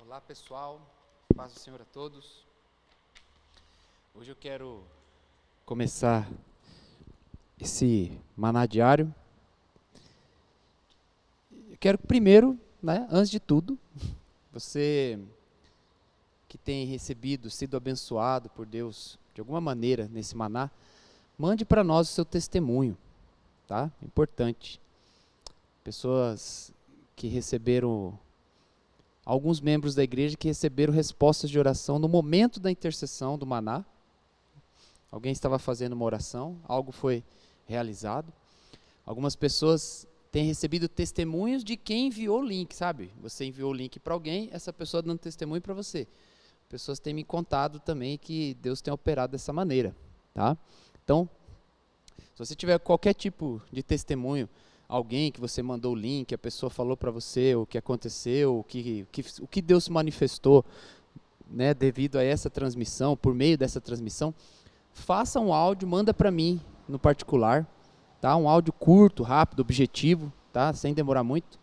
Olá pessoal, paz do Senhor a todos. Hoje eu quero começar esse maná diário. Eu quero primeiro, antes de tudo, você que tem recebido, sido abençoado por Deus de alguma maneira nesse maná, mande para nós o seu testemunho, tá? Importante. Pessoas que receberam, alguns membros da igreja que receberam respostas de oração no momento da intercessão do maná. Alguém estava fazendo uma oração, algo foi realizado. Algumas pessoas têm recebido testemunhos de quem enviou o link, sabe? Você enviou o link para alguém, essa pessoa dando testemunho para você. Pessoas têm me contado também que Deus tem operado dessa maneira, tá? Então, se você tiver qualquer tipo de testemunho, alguém que você mandou o link, a pessoa falou para você o que aconteceu, o que Deus se manifestou, né, devido a essa transmissão, por meio dessa transmissão, faça um áudio, manda para mim no particular, tá? Um áudio curto, rápido, objetivo, tá? Sem demorar muito,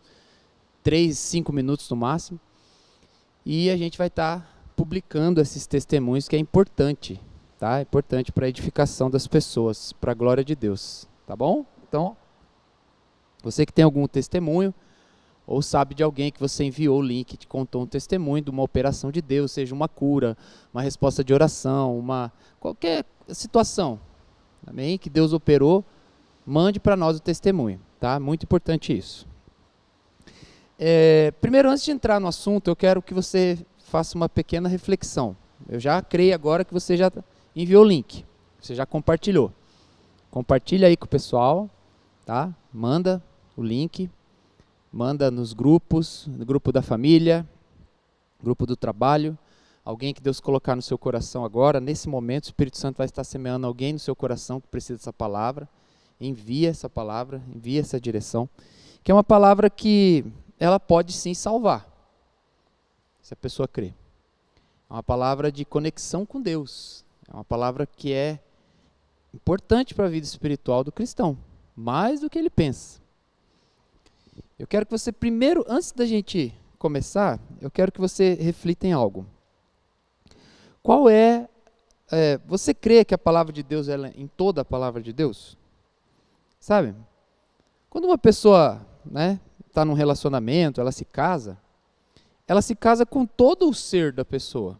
3, 5 minutos no máximo, e a gente vai estar publicando esses testemunhos, que é importante, tá? É importante para a edificação das pessoas, para a glória de Deus, tá bom? Então, você que tem algum testemunho, ou sabe de alguém que você enviou o link, te contou um testemunho de uma operação de Deus, seja uma cura, uma resposta de oração, qualquer situação, amém? Que Deus operou, mande para nós o testemunho, tá? Muito importante isso. Primeiro, antes de entrar no assunto, eu quero que você faça uma pequena reflexão. Eu já creio agora que você já enviou o link, você já compartilhou. Compartilha aí com o pessoal, tá? Manda o link, manda nos grupos, no grupo da família, grupo do trabalho, alguém que Deus colocar no seu coração agora, nesse momento o Espírito Santo vai estar semeando alguém no seu coração que precisa dessa palavra, envia essa palavra, envia essa direção, que é uma palavra que ela pode sim salvar, se a pessoa crê. É uma palavra de conexão com Deus, é uma palavra que é importante para a vida espiritual do cristão, mais do que ele pensa. Eu quero que você primeiro, antes da gente começar, eu quero que você reflita em algo. Qual você crê que a palavra de Deus ela é em toda a palavra de Deus? Sabe? Quando uma pessoa está num relacionamento, ela se casa com todo o ser da pessoa.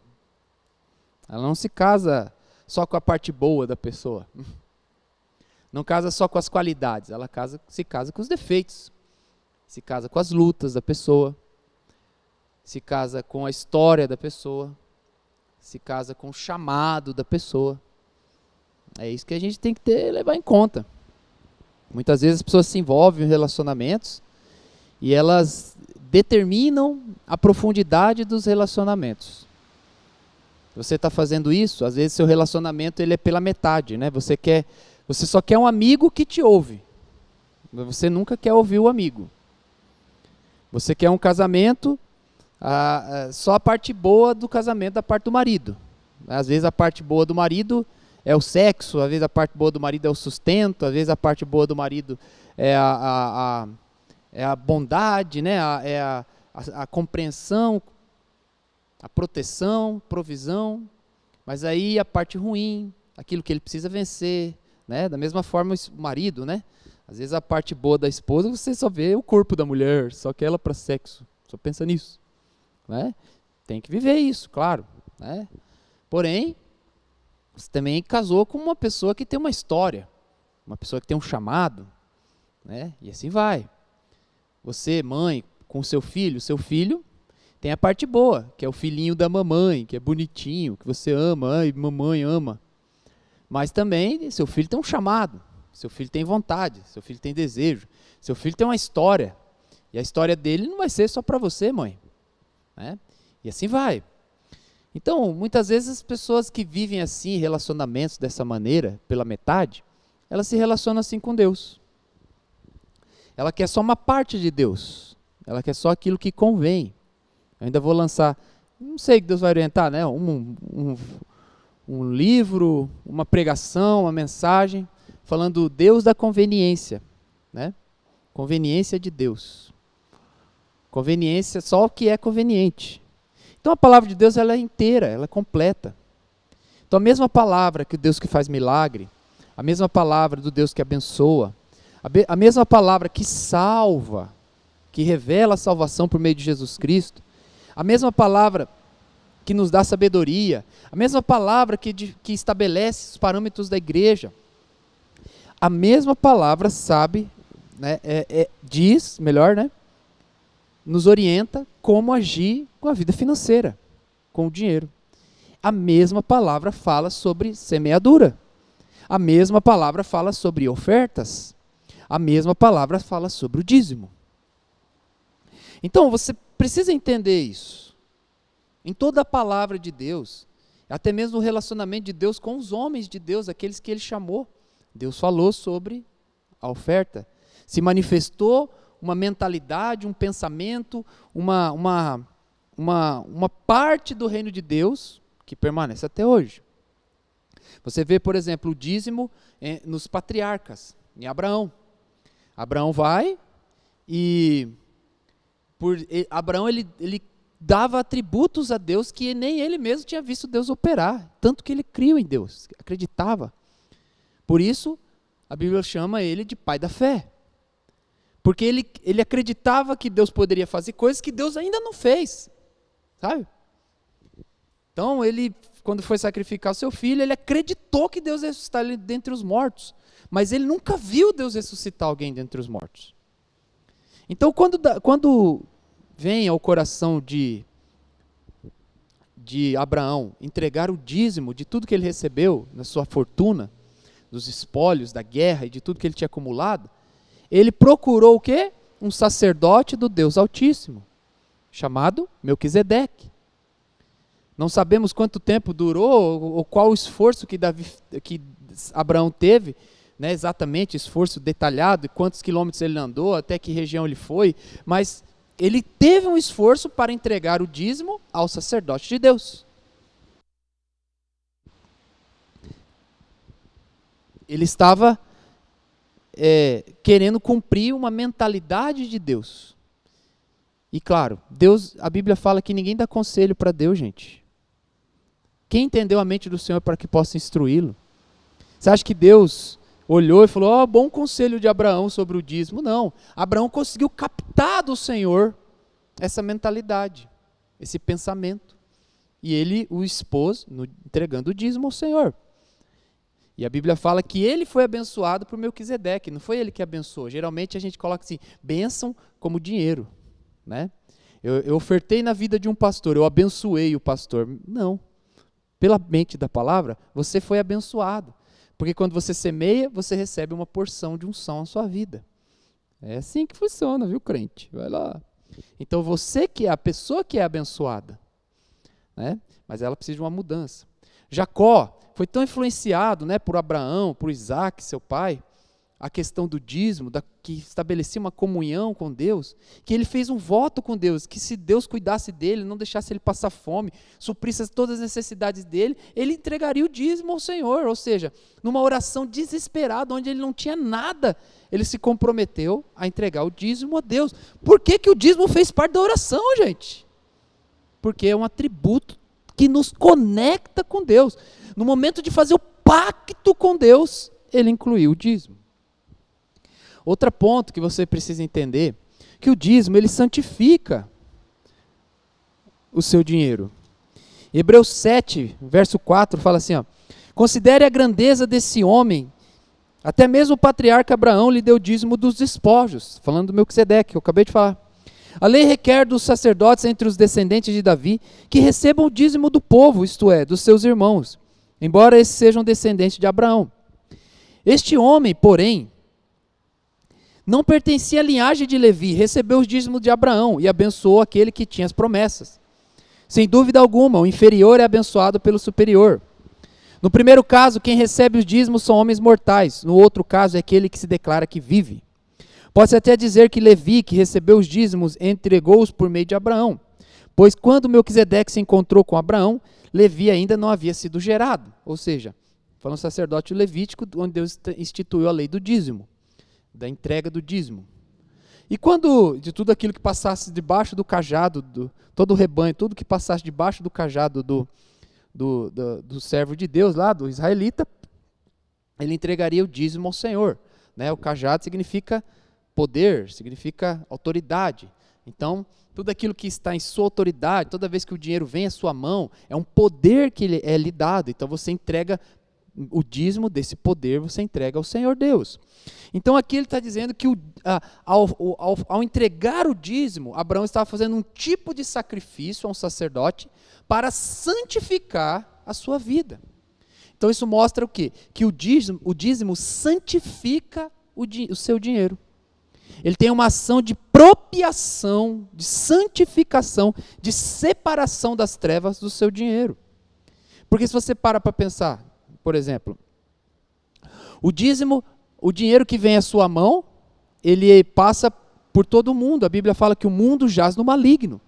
Ela não se casa só com a parte boa da pessoa. Não casa só com as qualidades, ela se casa com os defeitos. Se casa com as lutas da pessoa, se casa com a história da pessoa, se casa com o chamado da pessoa. É isso que a gente tem que levar em conta. Muitas vezes as pessoas se envolvem em relacionamentos e elas determinam a profundidade dos relacionamentos. Você está fazendo isso, às vezes seu relacionamento ele é pela metade, né? Você só quer um amigo que te ouve, mas você nunca quer ouvir o amigo. Você quer um casamento, só a parte boa do casamento da parte do marido. Às vezes a parte boa do marido é o sexo, às vezes a parte boa do marido é o sustento, às vezes a parte boa do marido é a bondade, né? a compreensão, a proteção, provisão. Mas aí a parte ruim, aquilo que ele precisa vencer, né? Da mesma forma o marido, né? Às vezes a parte boa da esposa, você só vê o corpo da mulher, só quer ela para sexo, só pensa nisso. Né? Tem que viver isso, claro. Né? Porém, você também casou com uma pessoa que tem uma história, uma pessoa que tem um chamado, né? E assim vai. Você, mãe, com o seu filho tem a parte boa, que é o filhinho da mamãe, que é bonitinho, que você ama, ai, mamãe ama. Mas também, seu filho tem um chamado. Seu filho tem vontade, seu filho tem desejo, seu filho tem uma história. E a história dele não vai ser só para você, mãe. Né? E assim vai. Então, muitas vezes as pessoas que vivem assim, relacionamentos dessa maneira, pela metade, elas se relacionam assim com Deus. Ela quer só uma parte de Deus. Ela quer só aquilo que convém. Eu ainda vou lançar, não sei que Deus vai orientar, né? Um livro, uma pregação, uma mensagem, falando Deus da conveniência, né? Conveniência de Deus. Conveniência, só o que é conveniente. Então a palavra de Deus ela é inteira, ela é completa. Então a mesma palavra que o Deus que faz milagre, a mesma palavra do Deus que abençoa, a mesma palavra que salva, que revela a salvação por meio de Jesus Cristo, a mesma palavra que nos dá sabedoria, a mesma palavra que estabelece os parâmetros da igreja, a mesma palavra sabe, né, diz, melhor, né, nos orienta como agir com a vida financeira, com o dinheiro. A mesma palavra fala sobre semeadura. A mesma palavra fala sobre ofertas. A mesma palavra fala sobre o dízimo. Então, você precisa entender isso. Em toda a palavra de Deus, até mesmo no relacionamento de Deus com os homens de Deus, aqueles que Ele chamou, Deus falou sobre a oferta. Se manifestou uma mentalidade, um pensamento, uma parte do reino de Deus que permanece até hoje. Você vê, por exemplo, o dízimo nos patriarcas, em Abraão. Abraão vai e Abraão ele dava atributos a Deus que nem ele mesmo tinha visto Deus operar, tanto que ele criou em Deus, acreditava. Por isso, a Bíblia chama ele de pai da fé. Porque ele acreditava que Deus poderia fazer coisas que Deus ainda não fez, sabe? Então, ele, quando foi sacrificar o seu filho, ele acreditou que Deus ia ressuscitar ele dentre os mortos. Mas ele nunca viu Deus ressuscitar alguém dentre os mortos. Então, quando vem ao coração de Abraão entregar o dízimo de tudo que ele recebeu, na sua fortuna, dos espólios, da guerra e de tudo que ele tinha acumulado, ele procurou o quê? Um sacerdote do Deus Altíssimo, chamado Melquisedeque. Não sabemos quanto tempo durou, ou qual o esforço que Abraão teve, né, exatamente, esforço detalhado, quantos quilômetros ele andou, até que região ele foi, mas ele teve um esforço para entregar o dízimo ao sacerdote de Deus. Ele estava querendo cumprir uma mentalidade de Deus. E claro, Deus, a Bíblia fala que ninguém dá conselho para Deus, gente. Quem entendeu a mente do Senhor para que possa instruí-lo? Você acha que Deus olhou e falou, bom conselho de Abraão sobre o dízimo? Não. Abraão conseguiu captar do Senhor essa mentalidade, esse pensamento. E ele o expôs entregando o dízimo ao Senhor. E a Bíblia fala que ele foi abençoado por Melquisedeque, não foi ele que abençoou. Geralmente a gente coloca assim, bênção como dinheiro, né? Eu ofertei na vida de um pastor, eu abençoei o pastor. Não. Pela mente da palavra, você foi abençoado. Porque quando você semeia, você recebe uma porção de unção na sua vida. É assim que funciona, viu, crente? Vai lá. Então você que é a pessoa que é abençoada, né? Mas ela precisa de uma mudança. Jacó foi tão influenciado, né, por Abraão, por Isaac, seu pai, a questão do dízimo, que estabelecia uma comunhão com Deus, que ele fez um voto com Deus, que se Deus cuidasse dele, não deixasse ele passar fome, suprisse todas as necessidades dele, ele entregaria o dízimo ao Senhor, ou seja, numa oração desesperada, onde ele não tinha nada, ele se comprometeu a entregar o dízimo a Deus. Por que o dízimo fez parte da oração, gente? Porque é um atributo que nos conecta com Deus. No momento de fazer o pacto com Deus, ele incluiu o dízimo. Outro ponto que você precisa entender, que o dízimo, ele santifica o seu dinheiro. Hebreus 7, verso 4, fala assim, considere a grandeza desse homem, até mesmo o patriarca Abraão lhe deu o dízimo dos despojos, falando do Melquisedeque, que eu acabei de falar. A lei requer dos sacerdotes entre os descendentes de Davi que recebam o dízimo do povo, isto é, dos seus irmãos, embora esses sejam descendentes de Abraão. Este homem, porém, não pertencia à linhagem de Levi, recebeu os dízimos de Abraão e abençoou aquele que tinha as promessas. Sem dúvida alguma, o inferior é abençoado pelo superior. No primeiro caso, quem recebe os dízimos são homens mortais, no outro caso é aquele que se declara que vive. Pode-se até dizer que Levi, que recebeu os dízimos, entregou-os por meio de Abraão, pois quando Melquisedeque se encontrou com Abraão, Levi ainda não havia sido gerado, ou seja, foi um sacerdote levítico, onde Deus instituiu a lei do dízimo, da entrega do dízimo. E quando, de tudo aquilo que passasse debaixo do cajado, todo o rebanho, tudo que passasse debaixo do cajado do servo de Deus lá, do israelita, ele entregaria o dízimo ao Senhor. Né? O cajado significa poder, significa autoridade. Então, tudo aquilo que está em sua autoridade, toda vez que o dinheiro vem à sua mão, é um poder que é lhe dado. Então, você entrega o dízimo desse poder, você entrega ao Senhor Deus. Então, aqui ele está dizendo que ao entregar o dízimo, Abraão estava fazendo um tipo de sacrifício a um sacerdote para santificar a sua vida. Então, isso mostra o quê? Que o dízimo santifica o seu dinheiro. Ele tem uma ação de propiação, de santificação, de separação das trevas do seu dinheiro. Porque se você para pensar, por exemplo, o dízimo, o dinheiro que vem à sua mão, ele passa por todo o mundo. A Bíblia fala que o mundo jaz no maligno.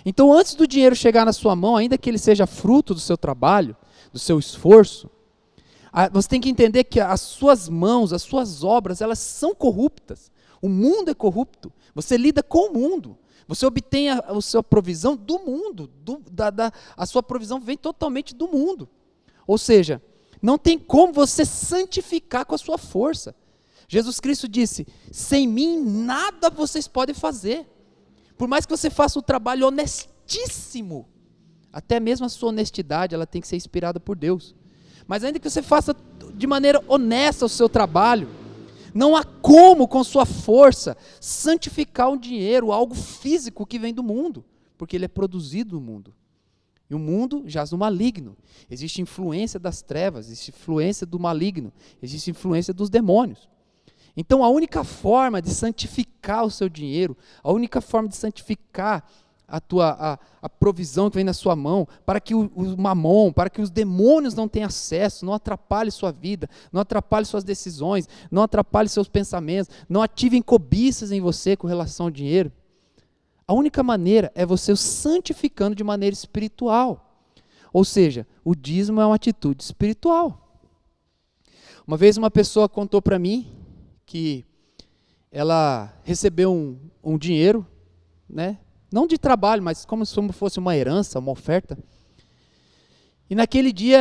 Então, antes do dinheiro chegar na sua mão, ainda que ele seja fruto do seu trabalho, do seu esforço, você tem que entender que as suas mãos, as suas obras, elas são corruptas. O mundo é corrupto. Você lida com o mundo. Você obtém a sua provisão do mundo. A sua provisão vem totalmente do mundo. Ou seja, não tem como você santificar com a sua força. Jesus Cristo disse, sem mim nada vocês podem fazer. Por mais que você faça um trabalho honestíssimo, até mesmo a sua honestidade, ela tem que ser inspirada por Deus. Mas ainda que você faça de maneira honesta o seu trabalho, não há como, com sua força, santificar um dinheiro, algo físico que vem do mundo, porque ele é produzido no mundo. E o mundo jaz no maligno. Existe influência das trevas, existe influência do maligno, existe influência dos demônios. Então, a única forma de santificar o seu dinheiro, a única forma de santificar a provisão que vem na sua mão, para que o mamon, para que os demônios não tenham acesso, não atrapalhem sua vida, não atrapalhem suas decisões, não atrapalhem seus pensamentos, não ativem cobiças em você com relação ao dinheiro. A única maneira é você o santificando de maneira espiritual. Ou seja, o dízimo é uma atitude espiritual. Uma vez uma pessoa contou para mim que ela recebeu um dinheiro, né? Não de trabalho, mas como se fosse uma herança, uma oferta. E naquele dia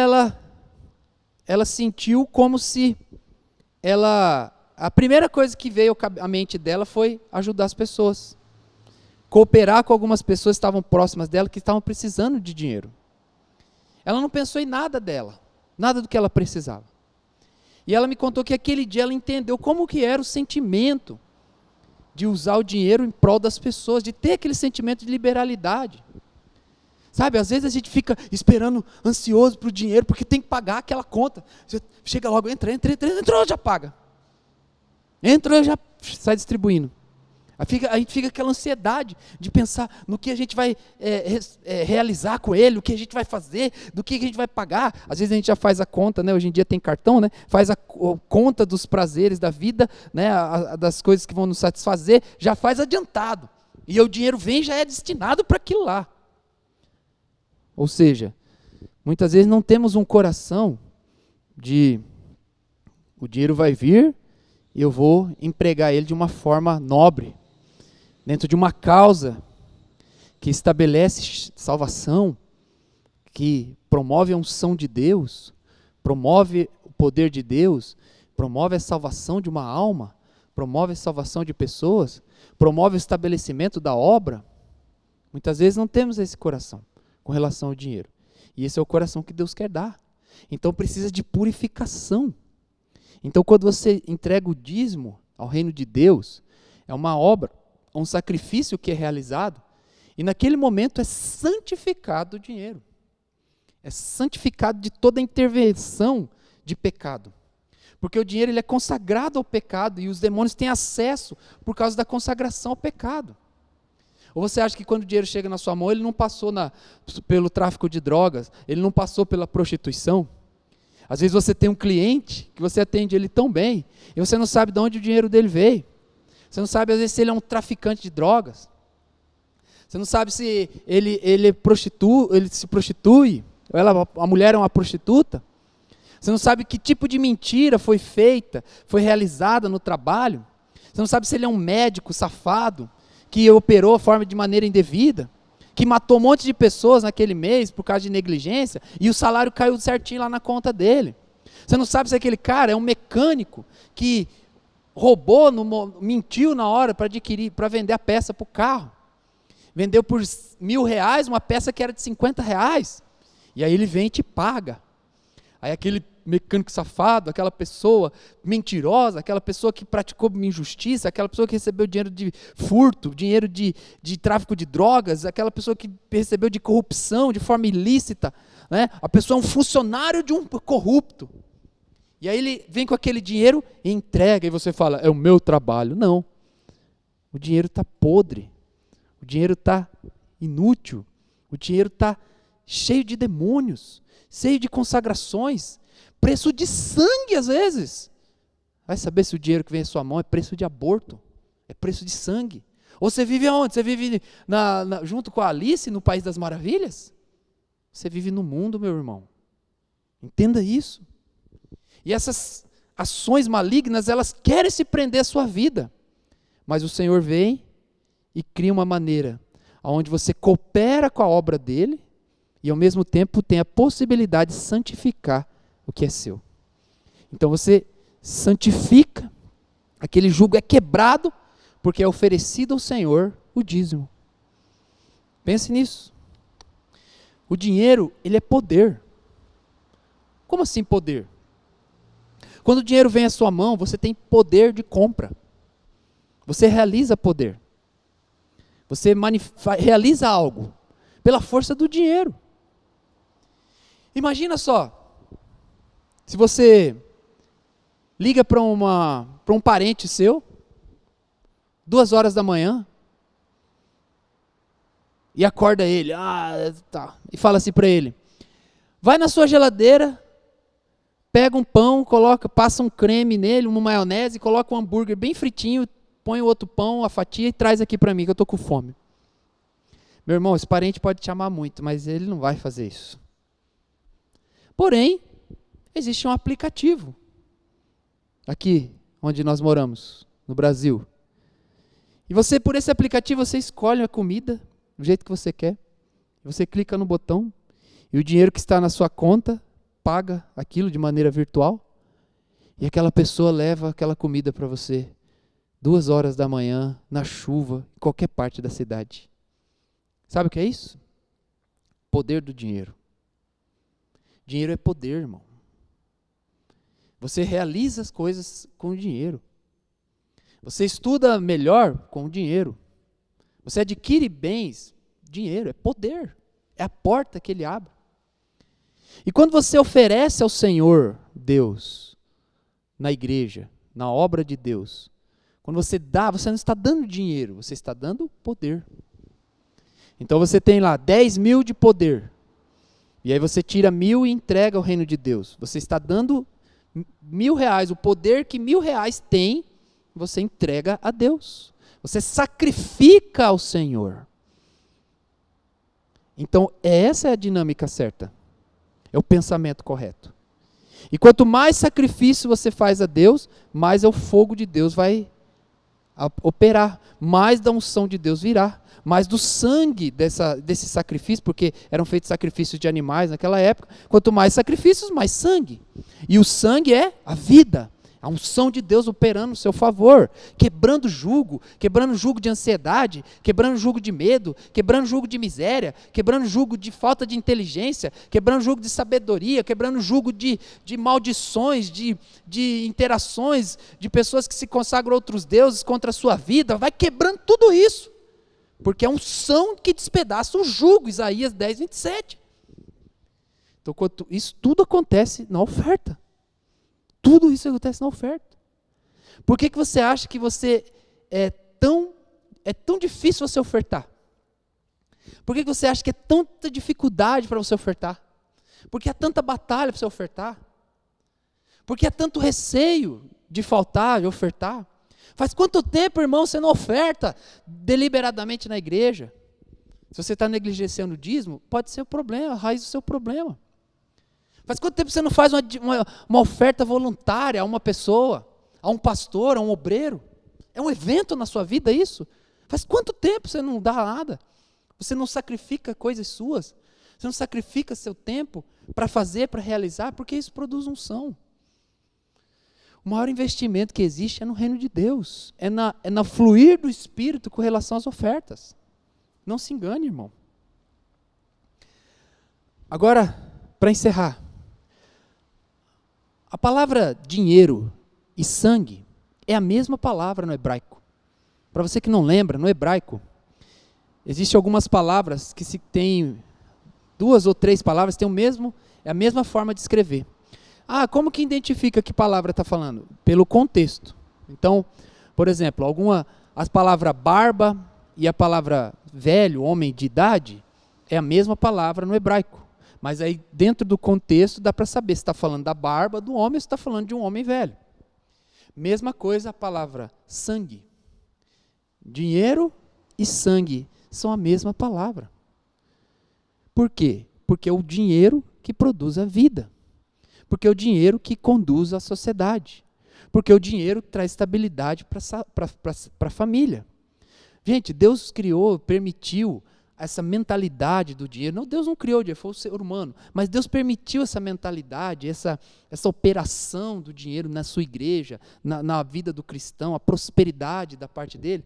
ela sentiu como se a primeira coisa que veio à mente dela foi ajudar as pessoas. Cooperar com algumas pessoas que estavam próximas dela, que estavam precisando de dinheiro. Ela não pensou em nada dela, nada do que ela precisava. E ela me contou que aquele dia ela entendeu como que era o sentimento de usar o dinheiro em prol das pessoas, de ter aquele sentimento de liberalidade. Sabe, às vezes a gente fica esperando, ansioso para o dinheiro, porque tem que pagar aquela conta. Você chega logo, entrou, já paga. Entrou, já sai distribuindo. A gente fica com aquela ansiedade de pensar no que a gente vai realizar com ele, o que a gente vai fazer, do que a gente vai pagar. Às vezes a gente já faz a conta, né? Hoje em dia tem cartão, né? Faz a conta dos prazeres da vida, né? Das coisas que vão nos satisfazer, já faz adiantado. E o dinheiro vem e já é destinado para aquilo lá. Ou seja, muitas vezes não temos um coração de o dinheiro vai vir e eu vou empregar ele de uma forma nobre, dentro de uma causa que estabelece salvação, que promove a unção de Deus, promove o poder de Deus, promove a salvação de uma alma, promove a salvação de pessoas, promove o estabelecimento da obra. Muitas vezes não temos esse coração com relação ao dinheiro. E esse é o coração que Deus quer dar. Então precisa de purificação. Então quando você entrega o dízimo ao reino de Deus, é uma obra, um sacrifício que é realizado, e naquele momento é santificado o dinheiro. É santificado de toda intervenção de pecado. Porque o dinheiro ele é consagrado ao pecado, e os demônios têm acesso por causa da consagração ao pecado. Ou você acha que quando o dinheiro chega na sua mão, ele não passou pelo tráfico de drogas, ele não passou pela prostituição? Às vezes você tem um cliente, que você atende ele tão bem, e você não sabe de onde o dinheiro dele veio. Você não sabe, às vezes, se ele é um traficante de drogas. Você não sabe se ele se prostitui, ou a mulher é uma prostituta. Você não sabe que tipo de mentira foi feita, foi realizada no trabalho. Você não sabe se ele é um médico safado, que operou de maneira indevida, que matou um monte de pessoas naquele mês por causa de negligência, e o salário caiu certinho lá na conta dele. Você não sabe se aquele cara é um mecânico que roubou, mentiu na hora para vender a peça para o carro. Vendeu por R$1.000 uma peça que era de R$50. E aí ele vem e te paga. Aí aquele mecânico safado, aquela pessoa mentirosa, aquela pessoa que praticou injustiça, aquela pessoa que recebeu dinheiro de furto, dinheiro de tráfico de drogas, aquela pessoa que recebeu de corrupção, de forma ilícita, né? A pessoa é um funcionário de um corrupto. E aí ele vem com aquele dinheiro e entrega, e você fala, é o meu trabalho. Não. O dinheiro está podre. O dinheiro está inútil. O dinheiro está cheio de demônios, cheio de consagrações, preço de sangue às vezes. Vai saber se o dinheiro que vem em sua mão é preço de aborto, é preço de sangue. Ou você vive aonde? Você vive junto com a Alice no País das Maravilhas? Você vive no mundo, meu irmão. Entenda isso. E essas ações malignas, elas querem se prender à sua vida. Mas o Senhor vem e cria uma maneira onde você coopera com a obra dele e ao mesmo tempo tem a possibilidade de santificar o que é seu. Então você santifica, aquele jugo é quebrado, porque é oferecido ao Senhor o dízimo. Pense nisso. O dinheiro, ele é poder. Como assim poder? Quando o dinheiro vem à sua mão, você tem poder de compra. Você realiza poder. Você realiza algo pela força do dinheiro. Imagina só, se você liga para um parente seu, 2 horas da manhã, e acorda ele, e fala assim para ele, vai na sua geladeira, pega um pão, passa um creme nele, uma maionese, coloca um hambúrguer bem fritinho, põe o outro pão, a fatia e traz aqui para mim que eu estou com fome. Meu irmão, esse parente pode te amar muito, mas ele não vai fazer isso. Porém, existe um aplicativo aqui onde nós moramos, no Brasil. E você, por esse aplicativo, você escolhe a comida do jeito que você quer. Você clica no botão e o dinheiro que está na sua conta paga aquilo de maneira virtual. E aquela pessoa leva aquela comida para você 2 horas da manhã, na chuva, em qualquer parte da cidade. Sabe o que é isso? Poder do dinheiro. Dinheiro é poder, irmão. Você realiza as coisas com o dinheiro. Você estuda melhor com o dinheiro. Você adquire bens, dinheiro, é poder. É a porta que ele abre. E quando você oferece ao Senhor, Deus, na igreja, na obra de Deus, quando você dá, você não está dando dinheiro, você está dando poder. Então você tem lá 10.000 de poder. E aí você tira 1.000 e entrega ao reino de Deus. Você está dando R$1.000, o poder que R$1.000 tem, você entrega a Deus. Você sacrifica ao Senhor. Então essa é a dinâmica certa. É o pensamento correto. E quanto mais sacrifício você faz a Deus, mais o fogo de Deus vai operar, mais da unção de Deus virá, mais do sangue desse sacrifício, porque eram feitos sacrifícios de animais naquela época. Quanto mais sacrifícios, mais sangue. E o sangue é a vida, a unção de Deus operando no seu favor, quebrando jugo de ansiedade, quebrando jugo de medo, quebrando jugo de miséria, quebrando jugo de falta de inteligência, quebrando jugo de sabedoria, quebrando jugo de maldições, de interações, de pessoas que se consagram a outros deuses contra a sua vida, vai quebrando tudo isso, porque é unção que despedaça o jugo, Isaías 10:27. Então, isso tudo acontece na oferta. Tudo isso acontece na oferta. Por que você acha que você é tão difícil você ofertar? Por que você acha que é tanta dificuldade para você ofertar? Por que há tanta batalha para você ofertar? Por que há tanto receio de faltar, de ofertar? Faz quanto tempo, irmão, você não oferta deliberadamente na igreja? Se você está negligenciando o dízimo, pode ser o problema, a raiz do seu problema. Faz quanto tempo você não faz uma oferta voluntária a uma pessoa, a um pastor, a um obreiro? É um evento na sua vida isso? Faz quanto tempo você não dá nada? Você não sacrifica coisas suas? Você não sacrifica seu tempo para fazer, para realizar? Porque isso produz unção. O maior investimento que existe é no reino de Deus. É na fluir do Espírito com relação às ofertas. Não se engane, irmão. Agora, para encerrar. A palavra dinheiro e sangue é a mesma palavra no hebraico. Para você que não lembra, no hebraico, existem algumas palavras que se tem 2 ou 3 palavras, tem é a mesma forma de escrever. Como que identifica que palavra está falando? Pelo contexto. Então, por exemplo, as palavras barba e a palavra velho, homem de idade, é a mesma palavra no hebraico. Mas aí, dentro do contexto, dá para saber se está falando da barba do homem ou se está falando de um homem velho. Mesma coisa a palavra sangue. Dinheiro e sangue são a mesma palavra. Por quê? Porque é o dinheiro que produz a vida. Porque é o dinheiro que conduz a sociedade. Porque o dinheiro traz estabilidade para a família. Gente, Deus criou, permitiu essa mentalidade do dinheiro. Não, Deus não criou o dinheiro, foi o ser humano. Mas Deus permitiu essa mentalidade, essa operação do dinheiro na sua igreja, na vida do cristão, a prosperidade da parte dele.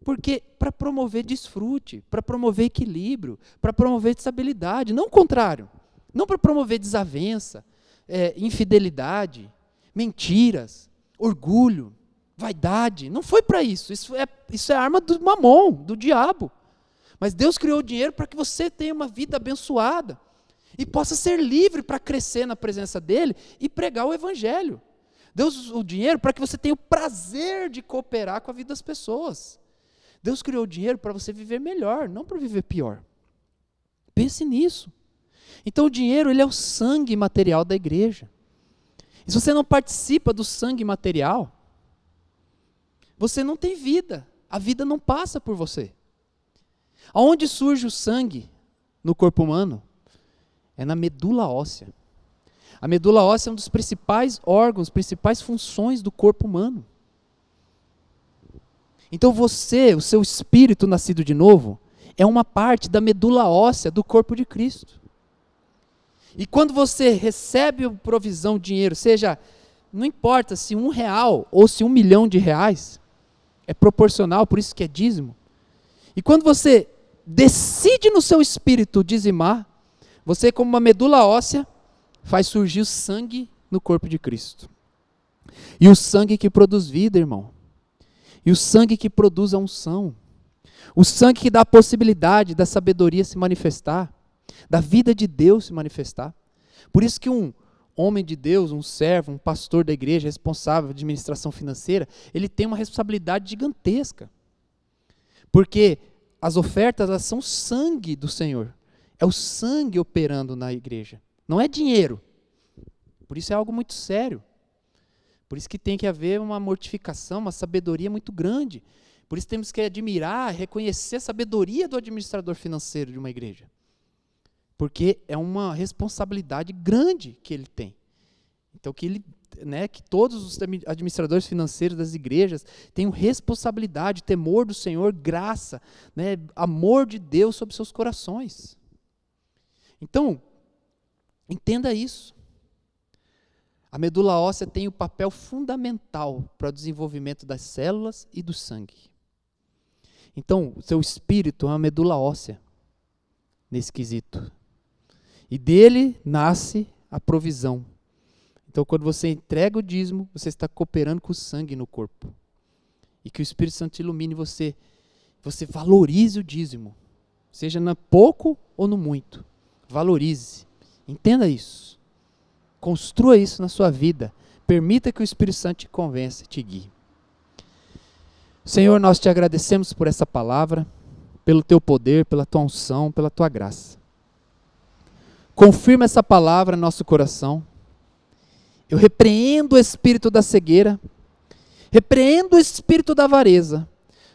Porque para promover desfrute, para promover equilíbrio, para promover estabilidade, não o contrário. Não para promover desavença, infidelidade, mentiras, orgulho, vaidade. Não foi para isso. Isso é arma do mamon, do diabo. Mas Deus criou o dinheiro para que você tenha uma vida abençoada e possa ser livre para crescer na presença dele e pregar o evangelho. Deus usou o dinheiro para que você tenha o prazer de cooperar com a vida das pessoas. Deus criou o dinheiro para você viver melhor, não para viver pior. Pense nisso. Então o dinheiro, ele é o sangue material da igreja. E se você não participa do sangue material, você não tem vida. A vida não passa por você. Aonde surge o sangue no corpo humano? É na medula óssea. A medula óssea é um dos principais órgãos, principais funções do corpo humano. Então o seu espírito nascido de novo, é uma parte da medula óssea do corpo de Cristo. E quando você recebe a provisão, dinheiro, seja, não importa se R$1 ou se R$1.000.000, é proporcional, por isso que é dízimo. E quando você decide no seu espírito dizimar, você, como uma medula óssea, faz surgir o sangue no corpo de Cristo. E o sangue que produz vida, irmão. E o sangue que produz a unção. O sangue que dá a possibilidade da sabedoria se manifestar, da vida de Deus se manifestar. Por isso que um homem de Deus, um servo, um pastor da igreja, responsável de administração financeira, ele tem uma responsabilidade gigantesca. Porque as ofertas, elas são sangue do Senhor. É o sangue operando na igreja. Não é dinheiro. Por isso é algo muito sério. Por isso que tem que haver uma mortificação, uma sabedoria muito grande. Por isso temos que admirar, reconhecer a sabedoria do administrador financeiro de uma igreja. Porque é uma responsabilidade grande que ele tem. Então que todos os administradores financeiros das igrejas tenham responsabilidade, temor do Senhor, graça, amor de Deus sobre seus corações. Então, entenda isso. A medula óssea tem o papel fundamental para o desenvolvimento das células e do sangue. Então, o seu espírito é uma medula óssea, nesse quesito. E dele nasce a provisão. Então, quando você entrega o dízimo, você está cooperando com o sangue no corpo. E que o Espírito Santo te ilumine você valorize o dízimo. Seja no pouco ou no muito. Valorize. Entenda isso. Construa isso na sua vida. Permita que o Espírito Santo te convença e te guie. Senhor, nós te agradecemos por essa palavra, pelo teu poder, pela tua unção, pela tua graça. Confirma essa palavra no nosso coração. Eu repreendo o espírito da cegueira, repreendo o espírito da avareza,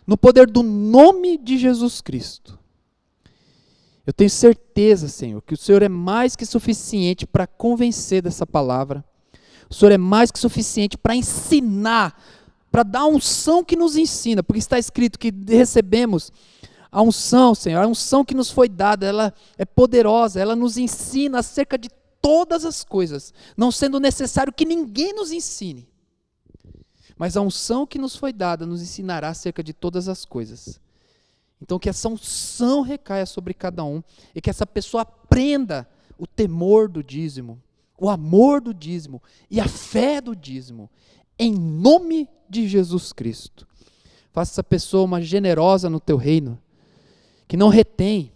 no poder do nome de Jesus Cristo. Eu tenho certeza, Senhor, que o Senhor é mais que suficiente para convencer dessa palavra. O Senhor é mais que suficiente para ensinar, para dar a unção que nos ensina, porque está escrito que recebemos a unção, Senhor, a unção que nos foi dada, ela é poderosa, ela nos ensina acerca de todas as coisas, não sendo necessário que ninguém nos ensine. Mas a unção que nos foi dada nos ensinará acerca de todas as coisas. Então que essa unção recaia sobre cada um e que essa pessoa aprenda o temor do dízimo, o amor do dízimo e a fé do dízimo, em nome de Jesus Cristo. Faça essa pessoa uma generosa no teu reino, que não retém,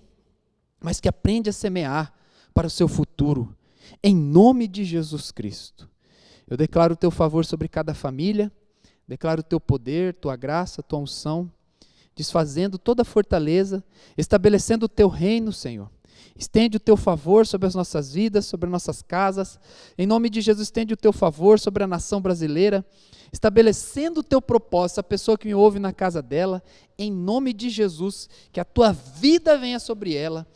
mas que aprende a semear para o seu futuro, em nome de Jesus Cristo. Eu declaro o teu favor sobre cada família, declaro o teu poder, tua graça, tua unção, desfazendo toda fortaleza, estabelecendo o teu reino, Senhor. Estende o teu favor sobre as nossas vidas, sobre as nossas casas. Em nome de Jesus, estende o teu favor sobre a nação brasileira, estabelecendo o teu propósito, a pessoa que me ouve na casa dela, em nome de Jesus, que a tua vida venha sobre ela,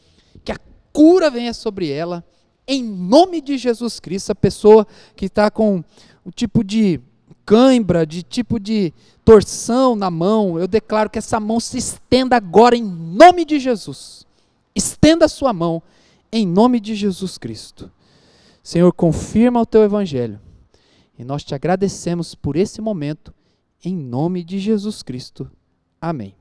que a cura venha sobre ela, em nome de Jesus Cristo. A pessoa que está com um tipo de cãibra, de tipo de torção na mão, eu declaro que essa mão se estenda agora em nome de Jesus. Estenda a sua mão em nome de Jesus Cristo. Senhor, confirma o teu evangelho e nós te agradecemos por esse momento em nome de Jesus Cristo. Amém.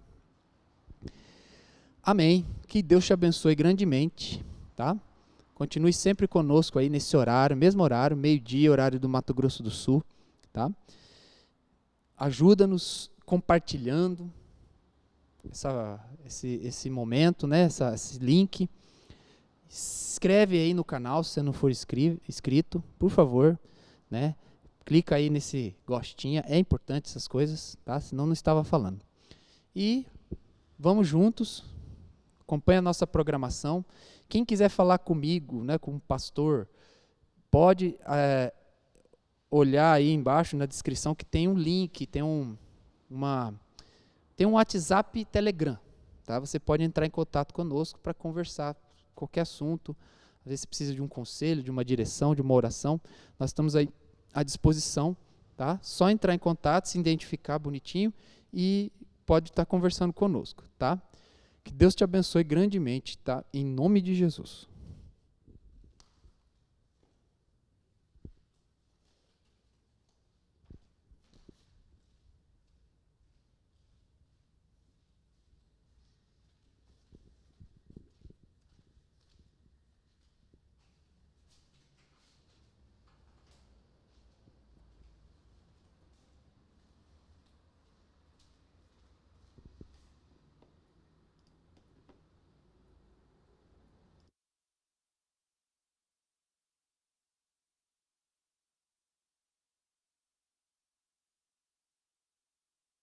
Amém. Que Deus te abençoe grandemente, tá? Continue sempre conosco aí nesse horário, mesmo horário, meio-dia, horário do Mato Grosso do Sul, tá? Ajuda-nos compartilhando esse momento, né? Esse link. Escreve aí no canal, se você não for inscrito, por favor, né? Clica aí nesse gostinha, é importante essas coisas, tá? Senão não estava falando. E vamos juntos, acompanha a nossa programação. Quem quiser falar comigo, né, com o pastor, pode olhar aí embaixo na descrição que tem um link, tem um WhatsApp e Telegram, tá? Você pode entrar em contato conosco para conversar qualquer assunto. Às vezes você precisa de um conselho, de uma direção, de uma oração. Nós estamos aí à disposição, tá? Só entrar em contato, se identificar bonitinho e pode estar conversando conosco, tá? Que Deus te abençoe grandemente, tá? Em nome de Jesus.